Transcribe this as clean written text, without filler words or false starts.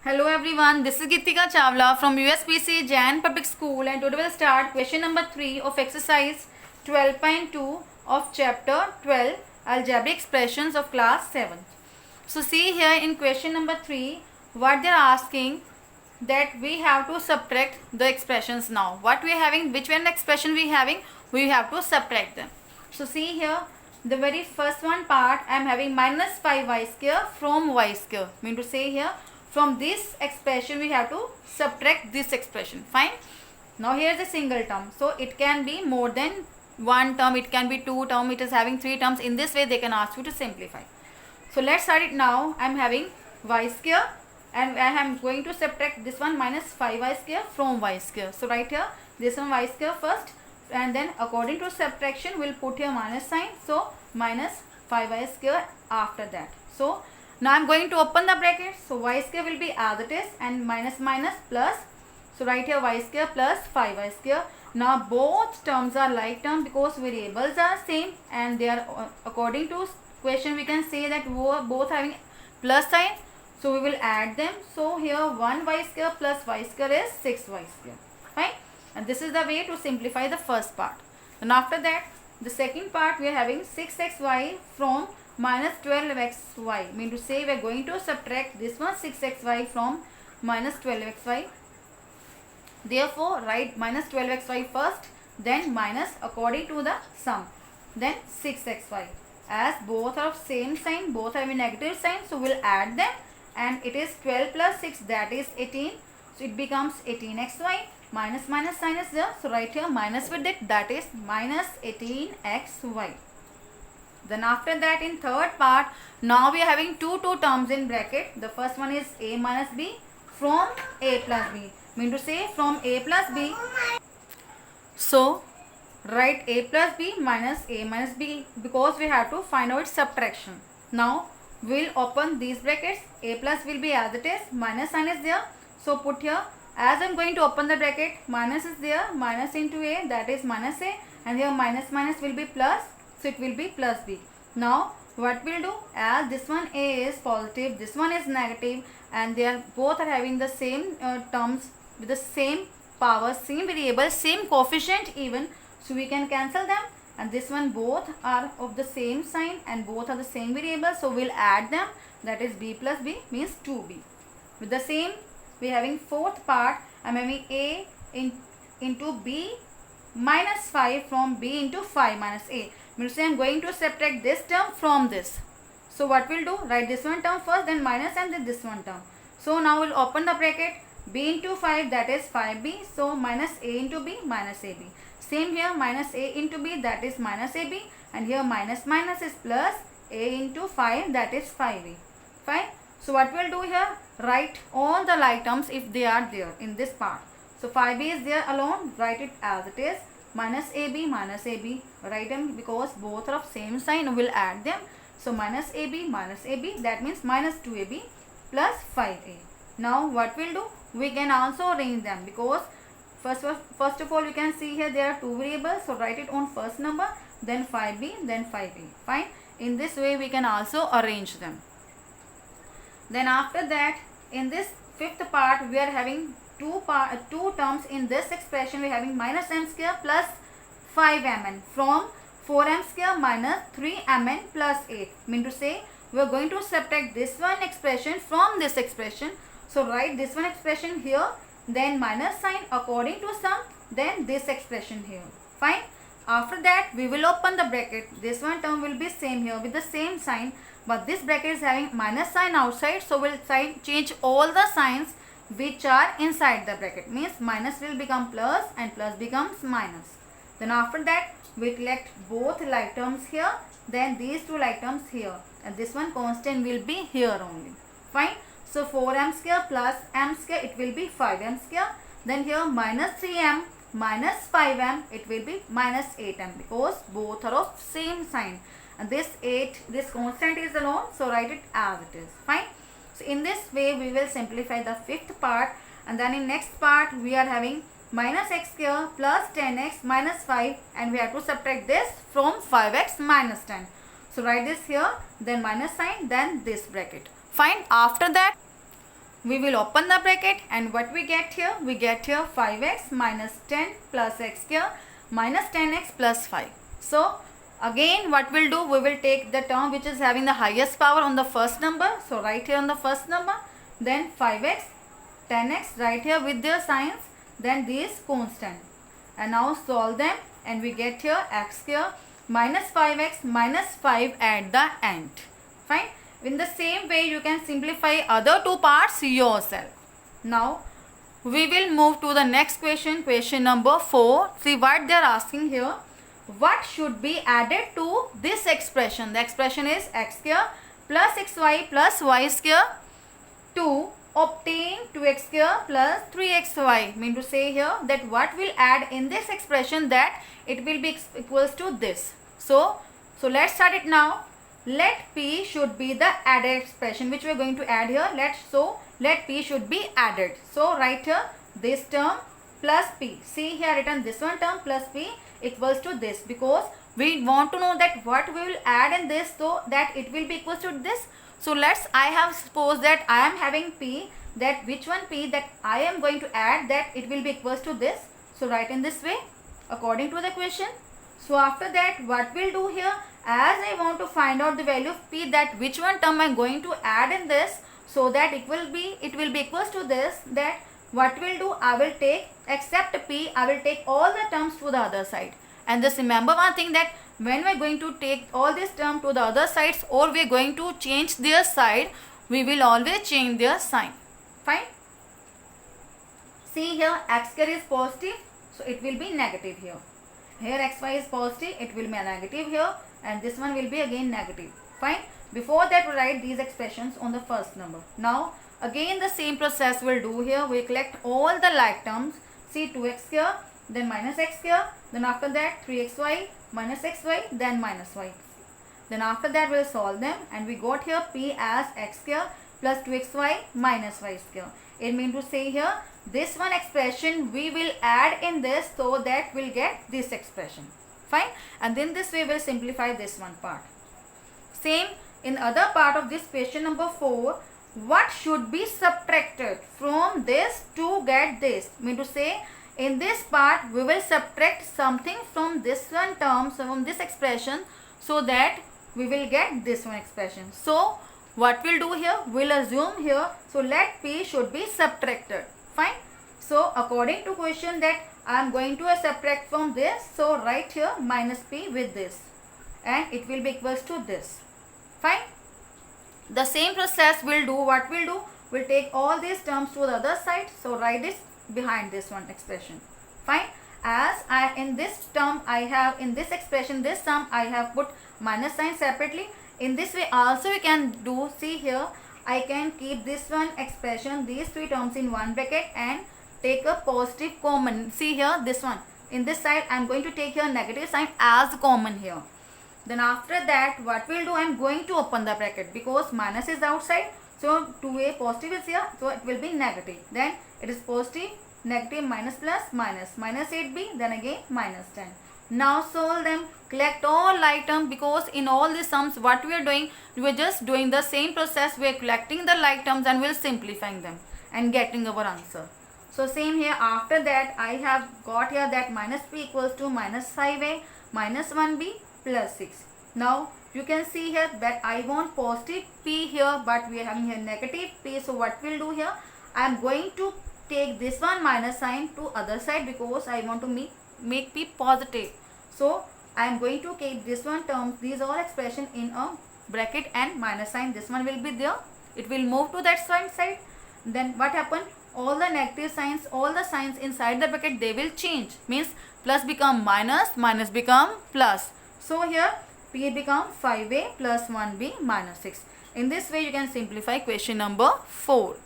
Hello everyone, this is Gitika Chawla from USPC Jain Public School, and today we'll start question number 3 of exercise 12.2 of chapter 12 algebraic expressions of class 7. So see here in question number 3 what they are asking, that we have to subtract the expressions now. What we are having, which one expression we having, we have to subtract them. So see here, the very first one part I am having minus 5y square from y square. Mean to say here, from this expression we have to subtract this expression. Fine. Now here is a single term, so it can be more than one term, it can be two term, it is having three terms. In this way they can ask you to simplify. So let's start it now. I am having y square and I am going to subtract this one minus 5y square from y square. So right here this one y square first, and then according to subtraction we'll put here minus sign. So minus 5y square after that. So now I am going to open the bracket. So y square will be as it is, and minus minus plus. So right here y square plus 5y square. Now both terms are like term because variables are same and they are according to question we can say that both having plus sign. So we will add them. So here 1y square plus y square is 6y square. Fine. And this is the way to simplify the first part. And after that, the second part we are having 6xy from minus 12xy. Mean to say we are going to subtract this one 6xy from minus 12xy. Therefore write minus 12xy first, then minus according to the sum, then 6xy. As both are of same sign, both have a negative sign, so we'll add them, and it is 12 plus 6, that is 18. So it becomes 18xy. Minus minus sign is there, so right here minus with it, that is minus 18xy. Then after that, in third part, now we are having two terms in bracket. The first one is a minus b from a plus b. Mean to say from a plus b. So write a plus b minus a minus b because we have to find out subtraction. Now we'll open these brackets. A plus will be as it is, minus sign is there. So put here, as I am going to open the bracket, minus is there, minus into a, that is minus a, and here minus minus will be plus, so it will be plus b. Now what we'll do, as this one a is positive, this one is negative, and they are both are having the same terms with the same power, same variable, same coefficient even, so we can cancel them. And this one both are of the same sign and both are the same variable, so we'll add them, that is b plus b means 2b. With the same we are having fourth part, I am having a into b minus 5 from b into 5 minus a. Means I am going to subtract this term from this. So what we'll do, write this one term first, then minus, and then this one term. So now we'll open the bracket, b into 5, that is 5b, so minus a into b minus ab. Same here, minus a into b, that is minus ab, and here minus minus is plus a into 5, that is 5a. Fine. So what we'll do here, write all the like terms if they are there in this part. So 5b is there alone, write it as it is, minus ab, write them because both are of same sign, we'll add them. So minus ab, that means minus 2ab plus 5a. Now what we'll do, we can also arrange them because first of all you can see here there are two variables, so write it on first number, then 5b, then 5a. Fine. In this way we can also arrange them. Then after that, in this fifth part we are having two terms in this expression. We are having minus m square plus 5mn from 4m square minus 3mn plus 8. Mean to say we are going to subtract this one expression from this expression. So write this one expression here, then minus sign according to sum, then this expression here. Fine. After that we will open the bracket. This one term will be same here with the same sign, but this bracket is having minus sign outside, so we'll change all the signs which are inside the bracket. Means minus will become plus and plus becomes minus. Then after that we collect both like terms here, then these two like terms here, and this one constant will be here only. Fine. So 4m square plus m square, it will be 5m square. Then here minus 3m minus 5m, it will be minus 8m because both are of same sign. And this constant is alone, so write it as it is. Fine. So in this way we will simplify the fifth part, and then in next part we are having minus x square plus 10x minus 5, and we have to subtract this from 5x minus 10. So write this here, then minus sign, then this bracket. Fine. After that we will open the bracket, and what we get here? We get here 5x minus 10 plus x square minus 10x plus 5. So again what we'll do, we will take the term which is having the highest power on the first number. So right here on the first number, then 5x, 10x right here with their signs, then these constant, and now solve them, and we get here x square minus 5x minus 5 at the end. Fine. In the same way you can simplify other two parts yourself. Now we will move to the next question, question number 4. See what they are asking here. What should be added to this expression? The expression is x square plus xy plus y square to obtain 2x square plus 3xy. Mean to say here that what will add in this expression, that it will be equals to this. So let's start it now. Let p should be the added expression which we are going to add here. Let p should be added. So write here this term plus p. See here written this one term plus p equals to this, because we want to know that what we will add in this so that it will be equals to this. So I have supposed that I am having p, that which one p that I am going to add, that it will be equals to this. So write in this way according to the question. So after that what we'll do here, as I want to find out the value of p, that which one term I am going to add in this so that it will be equals to this, that what we'll do, I will take, except p, I will take all the terms to the other side. And just remember one thing, that when we are going to take all this term to the other sides, or we are going to change their side, we will always change their sign. Fine. See here x square is positive, so it will be negative here. Here xy is positive, it will be negative here, and this one will be again negative. Fine. Before that we write these expressions on the first number. Now again the same process we'll do here. We collect all the like terms. See 2x square, then minus x square, then after that 3xy minus xy, then minus y. Then after that we'll solve them, and we got here p as x square plus 2xy minus y square. It means to say here this one expression we will add in this, so that we'll get this expression. Fine. And then this way we'll simplify this one part. Same in other part of this question number 4. What should be subtracted from this to get this? Mean to say, in this part we will subtract something from this one term, so from this expression, so that we will get this one expression. So what we'll do here, we'll assume here, so let p should be subtracted. Fine. So according to question, that I am going to subtract from this, so write here minus p with this, and it will be equals to this. Fine. The same process we'll do. What we'll do, we'll take all these terms to the other side, so write this behind this one expression. Fine. As I in this term I have, in this expression, this sum I have put minus sign separately. In this way also we can do. See here, I can keep this one expression, these three terms in one bracket, and take a positive common. See here this one, in this side I am going to take here negative sign as common here. Then after that what we'll do, I am going to open the bracket, because minus is outside, so 2a positive is here, so it will be negative. Then it is positive, negative, minus plus minus, minus 8b, then again minus 10. Now solve them, collect all like terms, because in all these sums what we are doing, we are just doing the same process. We are collecting the like terms and we are simplifying them and getting our answer. So same here, after that I have got here that minus p equals to minus 5a minus 1b plus 6. Now you can see here that I want positive p here, but we are having here negative p. So what we'll do here, I am going to take this one minus sign to other side, because I want to make p positive. So I am going to keep this one terms, these all expression in a bracket, and minus sign, this one will be there. It will move to that side. Then what happened? All the negative signs, all the signs inside the bracket, they will change. Means plus become minus, minus become plus. So here p become 5a plus 1b minus 6. In this way you can simplify question number 4.